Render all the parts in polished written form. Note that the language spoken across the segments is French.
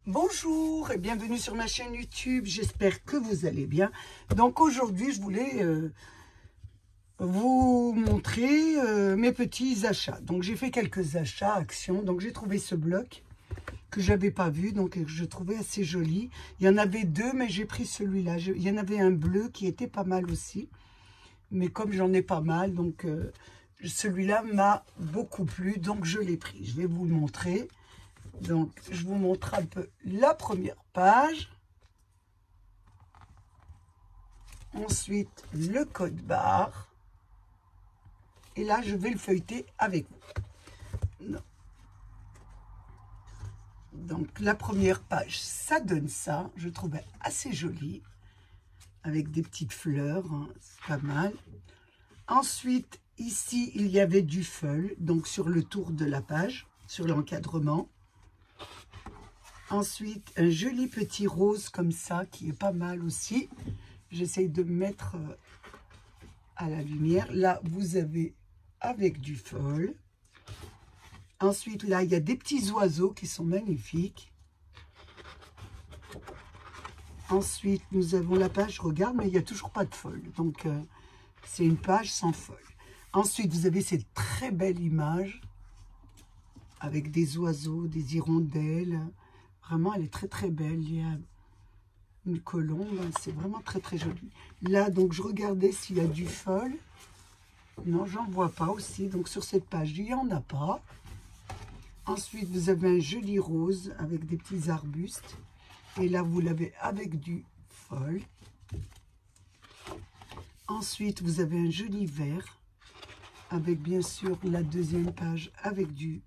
Bonjour et bienvenue sur ma chaîne YouTube, j'espère que vous allez bien. Donc aujourd'hui je voulais vous montrer mes petits achats. Donc j'ai fait quelques achats, actions, donc j'ai trouvé ce bloc que j'avais pas vu, donc je trouvais assez joli. Il y en avait deux mais j'ai pris celui-là. Il y en avait un bleu qui était pas mal aussi, mais comme j'en ai pas mal, donc celui-là m'a beaucoup plu, donc je l'ai pris. Je vais vous le montrer. Donc, je vous montre un peu la première page. Ensuite, le code barre. Et là, je vais le feuilleter avec vous. Donc, la première page, ça donne ça. Je trouvais assez joli. Avec des petites fleurs. Hein, c'est pas mal. Ensuite, ici, il y avait du feuille. Donc, sur le tour de la page, sur l'encadrement. Ensuite, un joli petit rose comme ça, qui est pas mal aussi. J'essaye de mettre à la lumière. Là, vous avez avec du feuille. Ensuite, là, il y a des petits oiseaux qui sont magnifiques. Ensuite, nous avons la page, je regarde, mais il n'y a toujours pas de feuille. Donc, c'est une page sans feuille. Ensuite, vous avez cette très belle image avec des oiseaux, des hirondelles. Vraiment, elle est très très belle. Il y a une colombe, c'est vraiment très très joli. Là, donc, je regardais s'il y a du feuille. Non, j'en vois pas aussi. Donc, sur cette page, il n'y en a pas. Ensuite, vous avez un joli rose avec des petits arbustes. Et là, vous l'avez avec du feuille. Ensuite, vous avez un joli vert avec, bien sûr, la deuxième page avec du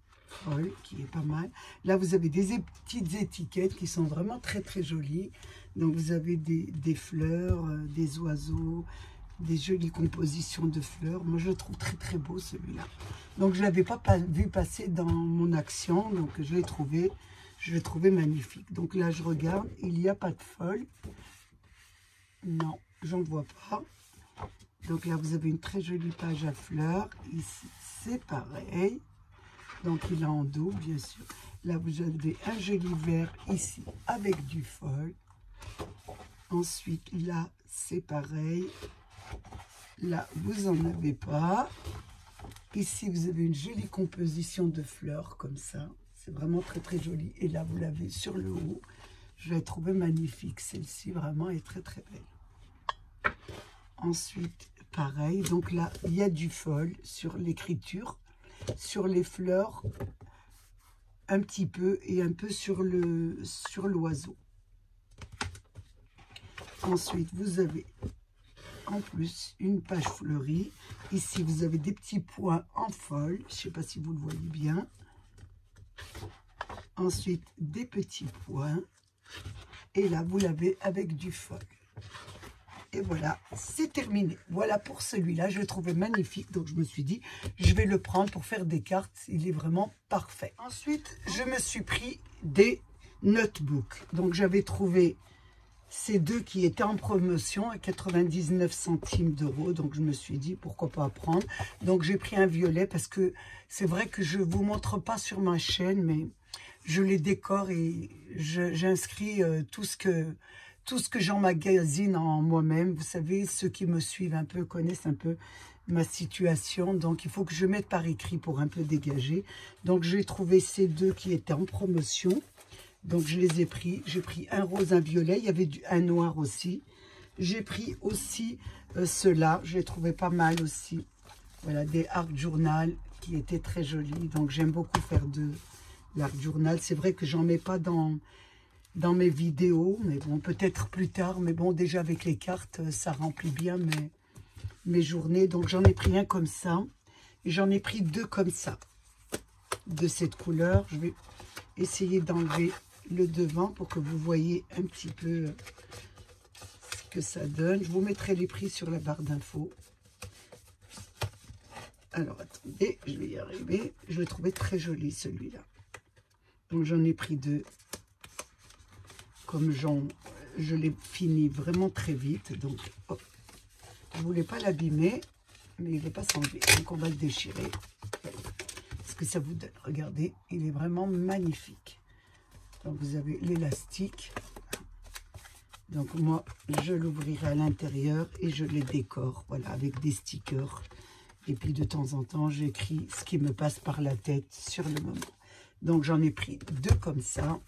feuille qui est pas mal. Là, vous avez des petites étiquettes qui sont vraiment très très jolies. Donc, vous avez des fleurs, des oiseaux, des jolies compositions de fleurs. Moi, je le trouve très très beau celui-là. Donc, je ne l'avais pas vu passer dans mon action. Donc, je l'ai trouvé magnifique. Donc là, je regarde, il n'y a pas de feuille. Non, j'en vois pas. Donc là, vous avez une très jolie page à fleurs. Ici, c'est pareil. Donc, il est en dos, bien sûr. Là, vous avez un joli vert ici avec du feuille. Ensuite, là, c'est pareil. Là, vous n'en avez pas. Ici, vous avez une jolie composition de fleurs comme ça. C'est vraiment très, très joli. Et là, vous l'avez sur le haut. Je l'ai trouvée magnifique. Celle-ci, vraiment, est très, très belle. Ensuite, pareil. Donc là, il y a du feuille sur l'écriture. Sur les fleurs, un petit peu, et un peu sur l'oiseau. Ensuite, vous avez en plus une page fleurie. Ici, vous avez des petits points en feuille. Je ne sais pas si vous le voyez bien. Ensuite, des petits points. Et là, vous l'avez avec du feuille. Et voilà, c'est terminé. Voilà pour celui-là, je le trouvais magnifique. Donc, je me suis dit, je vais le prendre pour faire des cartes. Il est vraiment parfait. Ensuite, je me suis pris des notebooks. Donc, j'avais trouvé ces deux qui étaient en promotion à 99 centimes d'euros. Donc, je me suis dit, pourquoi pas prendre. Donc, j'ai pris un violet parce que c'est vrai que je ne vous montre pas sur ma chaîne, mais je les décore et j'inscris tout ce que j'emmagasine en moi-même. Vous savez, ceux qui me suivent un peu connaissent un peu ma situation. Donc, il faut que je mette par écrit pour un peu dégager. Donc, j'ai trouvé ces deux qui étaient en promotion. Donc, je les ai pris. J'ai pris un rose, un violet. Il y avait un noir aussi. J'ai pris aussi ceux-là. Je les trouvais pas mal aussi. Voilà, des art journal qui étaient très jolis. Donc, j'aime beaucoup faire de l'art journal. C'est vrai que j'en mets pas dans mes vidéos, mais bon, peut-être plus tard. Mais bon, déjà avec les cartes, ça remplit bien mes journées. Donc, j'en ai pris un comme ça. Et j'en ai pris deux comme ça, de cette couleur. Je vais essayer d'enlever le devant pour que vous voyez un petit peu ce que ça donne. Je vous mettrai les prix sur la barre d'infos. Alors, attendez, je vais y arriver. Je le trouvais très joli, celui-là. Donc, j'en ai pris deux. Comme je l'ai fini vraiment très vite, donc hop, je ne voulais pas l'abîmer, mais il ne va pas s'enlever, donc on va le déchirer. Ce que ça vous donne, regardez, il est vraiment magnifique. Donc vous avez l'élastique. Donc moi, je l'ouvrirai à l'intérieur et je les décore, voilà, avec des stickers. Et puis de temps en temps, j'écris ce qui me passe par la tête sur le moment. Donc j'en ai pris 2 comme ça,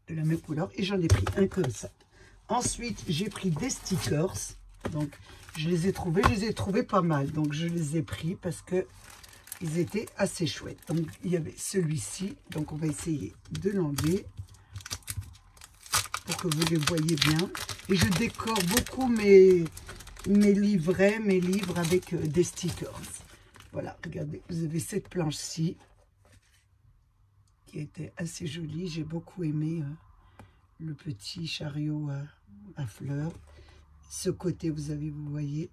de la même couleur, et j'en ai pris un comme ça. Ensuite, j'ai pris des stickers. Donc je les ai trouvés pas mal. Donc je les ai pris parce que ils étaient assez chouettes. Donc il y avait celui-ci. Donc on va essayer de l'enlever pour que vous les voyez bien. Et je décore beaucoup mes livrets, mes livres avec des stickers. Voilà, regardez, vous avez cette planche-ci qui était assez jolie. J'ai beaucoup aimé le petit chariot à fleurs. Ce côté, vous voyez,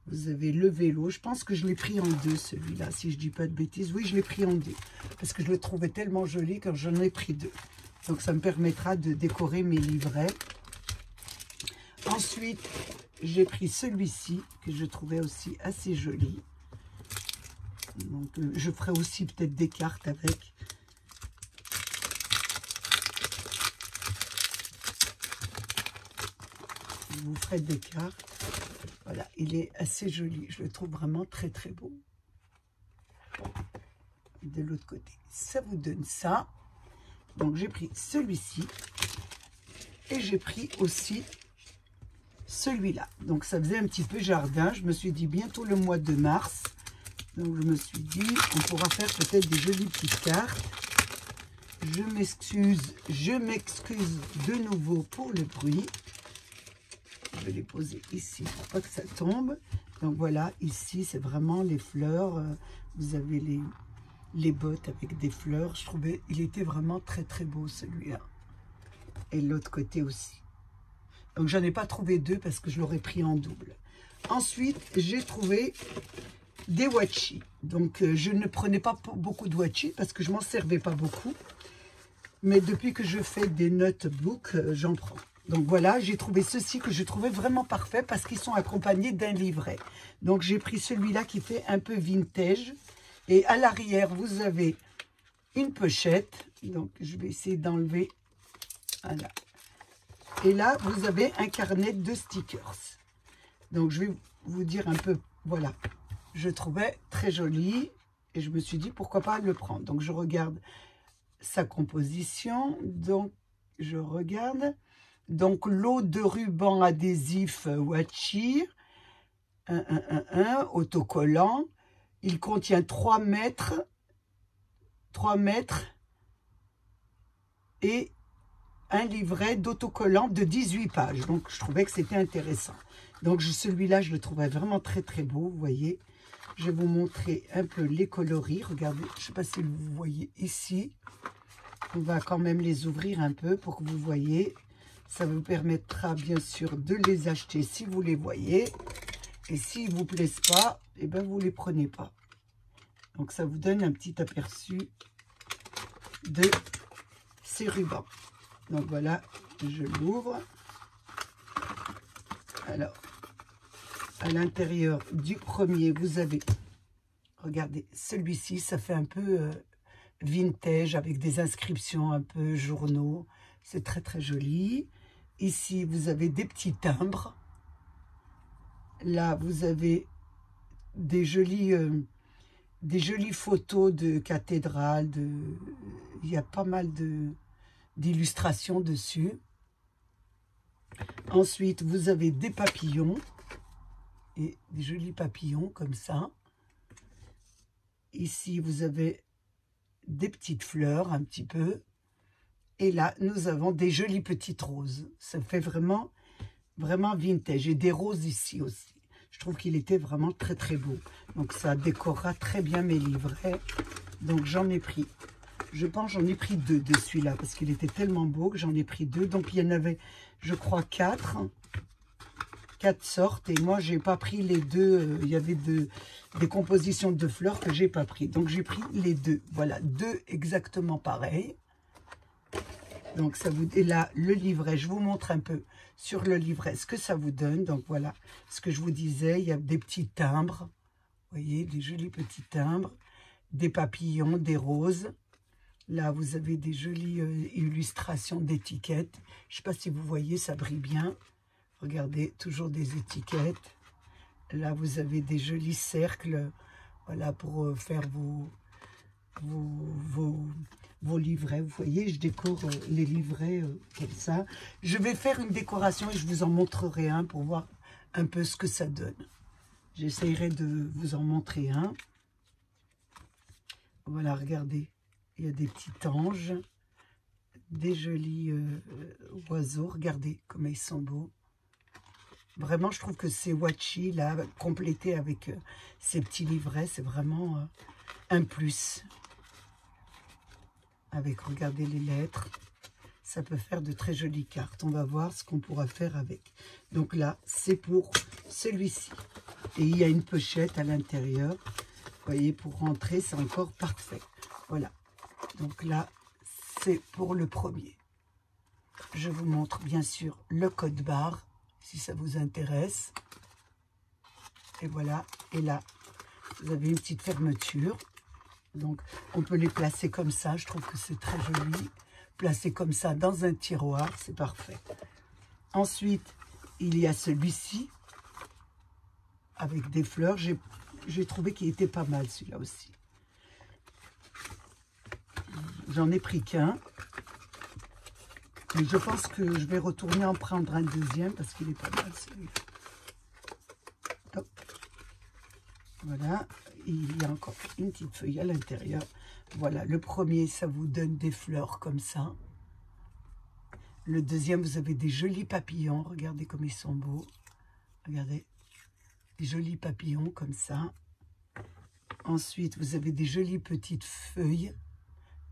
vous avez le vélo. Je pense que je l'ai pris en 2, celui-là, si je dis pas de bêtises. Oui, je l'ai pris en 2, parce que je le trouvais tellement joli que j'en ai pris 2. Donc, ça me permettra de décorer mes livrets. Ensuite, j'ai pris celui-ci, que je trouvais aussi assez joli. Donc, je ferai aussi peut-être des cartes avec. Vous ferez des cartes. Voilà, il est assez joli. Je le trouve vraiment très, très beau. Et de l'autre côté, ça vous donne ça. Donc, j'ai pris celui-ci. Et j'ai pris aussi celui-là. Donc, ça faisait un petit peu jardin. Je me suis dit, bientôt le mois de mars. Donc, je me suis dit, on pourra faire peut-être des jolies petites cartes. Je m'excuse de nouveau pour le bruit. Je vais les poser ici pour pas que ça tombe. Donc, voilà, ici, c'est vraiment les fleurs. Vous avez les bottes avec des fleurs. Je trouvais, il était vraiment très, très beau, celui-là. Et l'autre côté aussi. Donc, j'en ai pas trouvé 2 parce que je l'aurais pris en double. Ensuite, j'ai trouvé des washi. Donc, je ne prenais pas beaucoup de washi parce que je m'en servais pas beaucoup. Mais depuis que je fais des notebooks, j'en prends. Donc, voilà, j'ai trouvé ceci que je trouvais vraiment parfait parce qu'ils sont accompagnés d'un livret. Donc, j'ai pris celui-là qui fait un peu vintage. Et à l'arrière, vous avez une pochette. Donc, je vais essayer d'enlever. Voilà. Et là, vous avez un carnet de stickers. Donc, je vais vous dire un peu, voilà. Je trouvais très joli et je me suis dit, pourquoi pas le prendre. Donc, je regarde sa composition. Donc, je regarde. Donc, lot de ruban adhésif washi. 1, autocollant. Il contient 3 mètres. 3 mètres. Et un livret d'autocollant de 18 pages. Donc, je trouvais que c'était intéressant. Donc, celui-là, je le trouvais vraiment très, très beau. Vous voyez, je vais vous montrer un peu les coloris. Regardez, je ne sais pas si vous voyez ici. On va quand même les ouvrir un peu pour que vous voyez. Ça vous permettra, bien sûr, de les acheter si vous les voyez. Et s'ils ne vous plaisent pas, eh ben, vous ne les prenez pas. Donc, ça vous donne un petit aperçu de ces rubans. Donc voilà, je l'ouvre. Alors, à l'intérieur du premier, vous avez, regardez, celui-ci, ça fait un peu vintage avec des inscriptions un peu journaux. C'est très, très joli. Ici, vous avez des petits timbres. Là, vous avez des jolies photos de cathédrales. Il y a pas mal d'illustrations dessus. Ensuite, vous avez des papillons et des jolis papillons comme ça. Ici, vous avez des petites fleurs un petit peu. Et là, nous avons des jolies petites roses. Ça fait vraiment, vraiment vintage. Et des roses ici aussi. Je trouve qu'il était vraiment très, très beau. Donc, ça décorera très bien mes livrets. Donc, j'en ai pris. Je pense j'en ai pris 2 de celui-là parce qu'il était tellement beau que j'en ai pris 2. Donc, il y en avait, je crois, 4 sortes. Et moi, j'ai pas pris les 2. Il y avait des compositions de fleurs que j'ai pas pris. Donc, j'ai pris les 2. Voilà, 2 exactement pareils. Donc, ça vous... Et là, le livret, je vous montre un peu sur le livret ce que ça vous donne. Donc, voilà ce que je vous disais. Il y a des petits timbres. Vous voyez, des jolis petits timbres. Des papillons, des roses. Là, vous avez des jolies illustrations d'étiquettes. Je ne sais pas si vous voyez, ça brille bien. Regardez, toujours des étiquettes. Là, vous avez des jolis cercles, voilà, pour faire vos livrets. Vous voyez, je décore les livrets comme ça. Je vais faire une décoration et je vous en montrerai un pour voir un peu ce que ça donne. J'essayerai de vous en montrer un. Voilà, regardez. Il y a des petits anges, des jolis oiseaux. Regardez comme ils sont beaux. Vraiment, je trouve que ces Wachi, là, complétés avec ces petits livrets, c'est vraiment un plus. Avec, regardez les lettres. Ça peut faire de très jolies cartes. On va voir ce qu'on pourra faire avec. Donc là, c'est pour celui-ci. Et il y a une pochette à l'intérieur. Vous voyez, pour rentrer, c'est encore parfait. Voilà. Donc là, c'est pour le premier. Je vous montre bien sûr le code barre, si ça vous intéresse. Et voilà. Et là, vous avez une petite fermeture. Donc, on peut les placer comme ça. Je trouve que c'est très joli. Placer comme ça dans un tiroir, c'est parfait. Ensuite, il y a celui-ci, avec des fleurs. J'ai trouvé qu'il était pas mal, celui-là aussi. J'en ai pris qu'un. Mais je pense que je vais retourner en prendre un deuxième parce qu'il est pas mal celui-là. Voilà. Il y a encore une petite feuille à l'intérieur. Voilà. Le premier, ça vous donne des fleurs comme ça. Le deuxième, vous avez des jolis papillons. Regardez comme ils sont beaux. Regardez. Des jolis papillons comme ça. Ensuite, vous avez des jolies petites feuilles.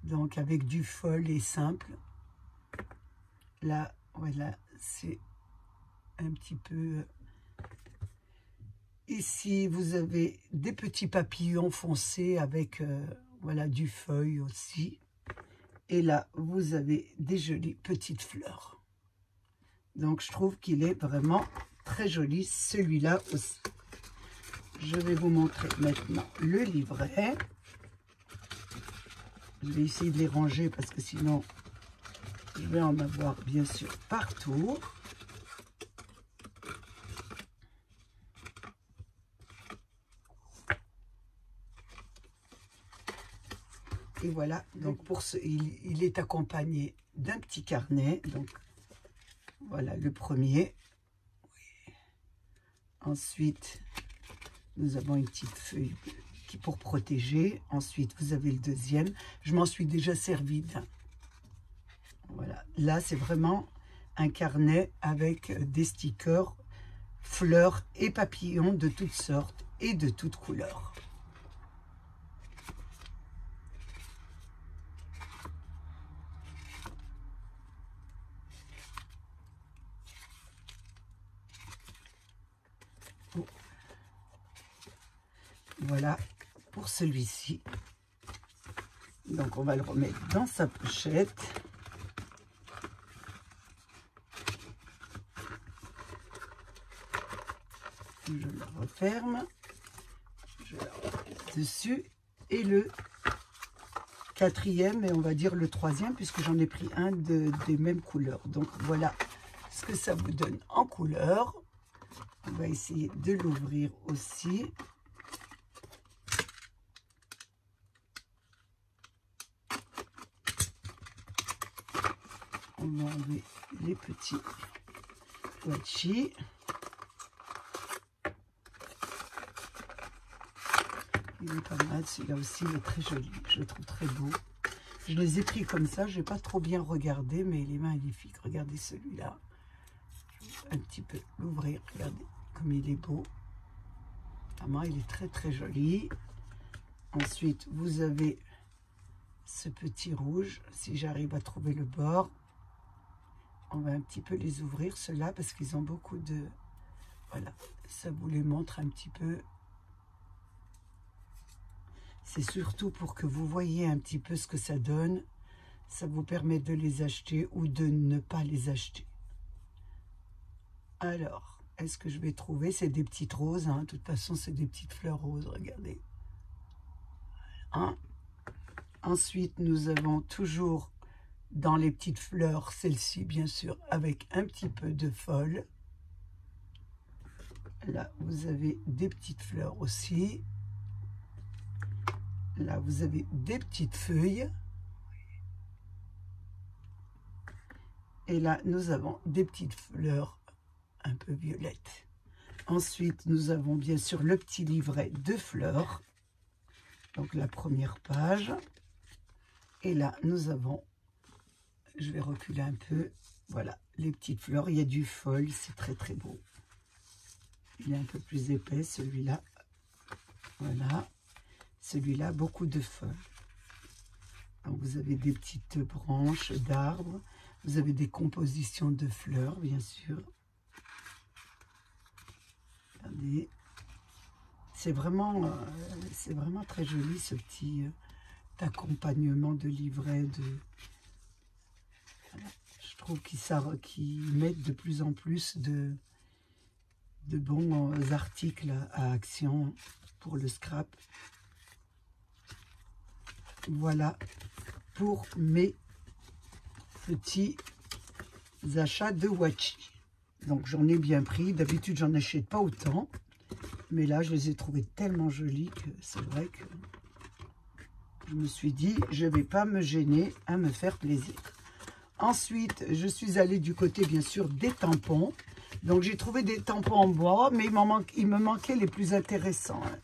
Donc, avec du fol et simple. Là, voilà, c'est un petit peu... Ici, vous avez des petits papillons foncés avec, voilà, du feuille aussi. Et là, vous avez des jolies petites fleurs. Donc, je trouve qu'il est vraiment très joli, celui-là aussi. Je vais vous montrer maintenant le livret. Je vais essayer de les ranger parce que sinon, je vais en avoir bien sûr partout. Et voilà, donc pour ce, il est accompagné d'un petit carnet. Donc voilà le premier. Oui. Ensuite, nous avons une petite feuille pour protéger. Ensuite, vous avez le deuxième. Je m'en suis déjà servi d'un. Voilà, là c'est vraiment un carnet avec des stickers, fleurs et papillons de toutes sortes et de toutes couleurs. Voilà pour celui-ci. Donc on va le remettre dans sa pochette. Je la referme. Je la remets dessus. Et le quatrième, et on va dire le troisième, puisque j'en ai pris un des mêmes couleurs. Donc voilà ce que ça vous donne en couleur. On va essayer de l'ouvrir aussi. On va enlever les petits Wachi. Il est pas mal, celui-là aussi, il est très joli. Je le trouve très beau. Je les ai pris comme ça, je n'ai pas trop bien regardé, mais il est magnifique. Regardez celui-là. Un petit peu l'ouvrir, regardez comme il est beau. Vraiment, il est très très joli. Ensuite, vous avez ce petit rouge, si j'arrive à trouver le bord. On va un petit peu les ouvrir, ceux-là, parce qu'ils ont beaucoup de... Voilà, ça vous les montre un petit peu. C'est surtout pour que vous voyez un petit peu ce que ça donne. Ça vous permet de les acheter ou de ne pas les acheter. Alors, est-ce que je vais trouver? C'est des petites roses, hein. De toute façon, c'est des petites fleurs roses, regardez. Hein? Ensuite, nous avons toujours dans les petites fleurs, celle-ci, bien sûr, avec un petit peu de fol. Là, vous avez des petites fleurs aussi. Là, vous avez des petites feuilles. Et là, nous avons des petites fleurs un peu violettes. Ensuite, nous avons bien sûr le petit livret de fleurs. Donc, la première page. Et là, nous avons, je vais reculer un peu, voilà, les petites fleurs. Il y a du fol, c'est très très beau. Il est un peu plus épais, celui-là. Voilà. Celui-là, beaucoup de feuilles. Donc, vous avez des petites branches d'arbres. Vous avez des compositions de fleurs, bien sûr. Regardez. C'est vraiment très joli, ce petit accompagnement de livret. Voilà. Je trouve qu'ils mettent de plus en plus de bons articles à action pour le scrap. Voilà pour mes petits achats de Watchi. Donc j'en ai bien pris. D'habitude j'en achète pas autant, mais là je les ai trouvés tellement jolis que c'est vrai que je me suis dit je vais pas me gêner à me faire plaisir. Ensuite je suis allée du côté bien sûr des tampons. Donc j'ai trouvé des tampons en bois, mais il me manquait les plus intéressants, hein.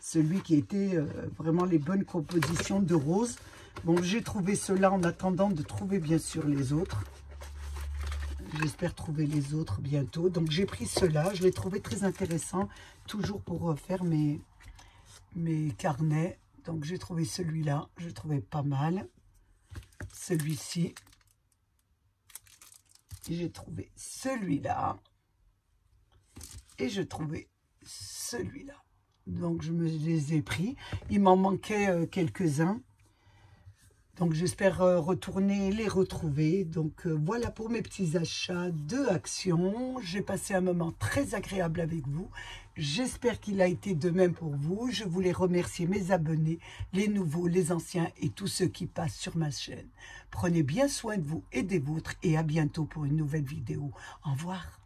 Celui qui était vraiment les bonnes compositions de rose. Bon, j'ai trouvé cela en attendant de trouver bien sûr les autres. J'espère trouver les autres bientôt. Donc j'ai pris cela, je l'ai trouvé très intéressant, toujours pour faire mes carnets. Donc j'ai trouvé celui-là, je le trouvais pas mal. Celui-ci. J'ai trouvé celui-là. Et je trouvais celui-là. Donc, je me les ai pris. Il m'en manquait quelques-uns. Donc, j'espère retourner les retrouver. Donc, voilà pour mes petits achats de Action. J'ai passé un moment très agréable avec vous. J'espère qu'il a été de même pour vous. Je voulais remercier mes abonnés, les nouveaux, les anciens et tous ceux qui passent sur ma chaîne. Prenez bien soin de vous et des vôtres et à bientôt pour une nouvelle vidéo. Au revoir.